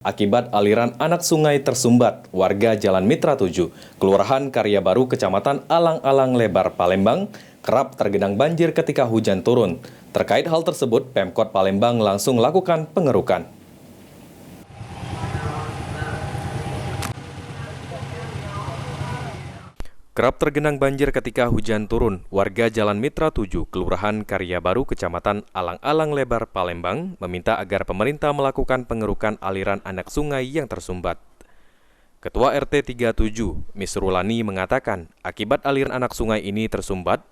Akibat aliran anak sungai tersumbat, warga Jalan Mitra 7, Kelurahan Karya Baru, Kecamatan Alang-Alang Lebar, Palembang, kerap tergenang banjir ketika hujan turun. Terkait hal tersebut, Pemkot Palembang langsung lakukan pengerukan. Kerap tergenang banjir ketika hujan turun, warga Jalan Mitra 7, Kelurahan Karya Baru, Kecamatan Alang-Alang Lebar, Palembang, meminta agar pemerintah melakukan pengerukan aliran anak sungai yang tersumbat. Ketua RT 37, Misrulani, mengatakan, akibat aliran anak sungai ini tersumbat,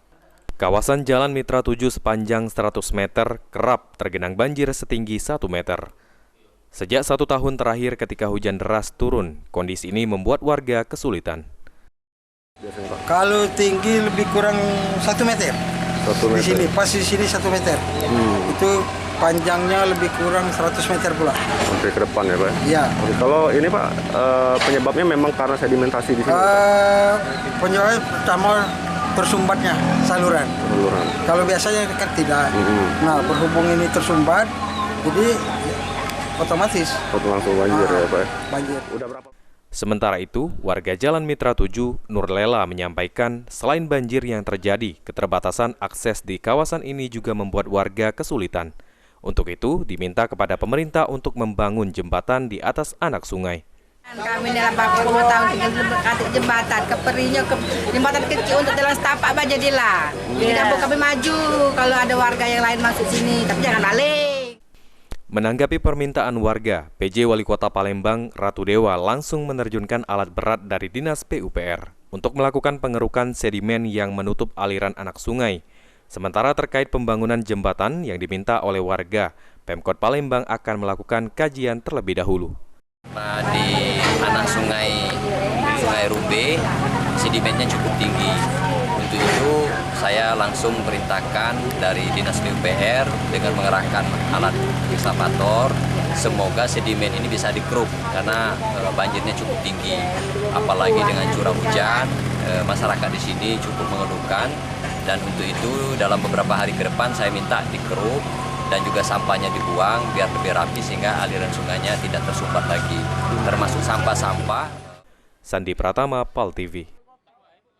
kawasan Jalan Mitra 7 sepanjang 100 meter kerap tergenang banjir setinggi 1 meter. Sejak 1 tahun terakhir ketika hujan deras turun, kondisi ini membuat warga kesulitan. Kalau tinggi lebih kurang 1 meter. 1 meter. Di sini, pas di sini 1 meter. Itu panjangnya lebih kurang 100 meter pula. Sampai ke depan ya Pak? Iya. Kalau ini Pak, penyebabnya memang karena sedimentasi di sini? Penyebabnya pertama tersumbatnya saluran. Kalau biasanya kan tidak. Nah, berhubung ini tersumbat, jadi otomatis. Langsung banjir ya Pak? Banjir. Udah berapa? Sementara itu, warga Jalan Mitra 7, Nurlela, menyampaikan selain banjir yang terjadi, keterbatasan akses di kawasan ini juga membuat warga kesulitan. Untuk itu, diminta kepada pemerintah untuk membangun jembatan di atas anak sungai. Kami dalam 40 tahun tinggal di jembatan, keperinya jembatan kecil untuk jalan setapak aja jadilah. Jadi dapur kami maju kalau ada warga yang lain masuk sini, tapi jangan balik. Menanggapi permintaan warga, PJ Wali Kota Palembang, Ratu Dewa, langsung menerjunkan alat berat dari Dinas PUPR untuk melakukan pengerukan sedimen yang menutup aliran anak sungai. Sementara terkait pembangunan jembatan yang diminta oleh warga, Pemkot Palembang akan melakukan kajian terlebih dahulu. Di anak sungai Rumbe, sedimennya cukup tinggi. Untuk itu, saya langsung perintahkan dari Dinas PUPR dengan mengerahkan alat ekskavator. Semoga sedimen ini bisa dikeruk karena banjirnya cukup tinggi. Apalagi dengan curah hujan, masyarakat di sini cukup mengeluhkan. Dan untuk itu, dalam beberapa hari ke depan saya minta dikeruk dan juga sampahnya dibuang biar lebih rapi sehingga aliran sungainya tidak tersumbat lagi, termasuk sampah-sampah. Sandi Pratama, PAL TV.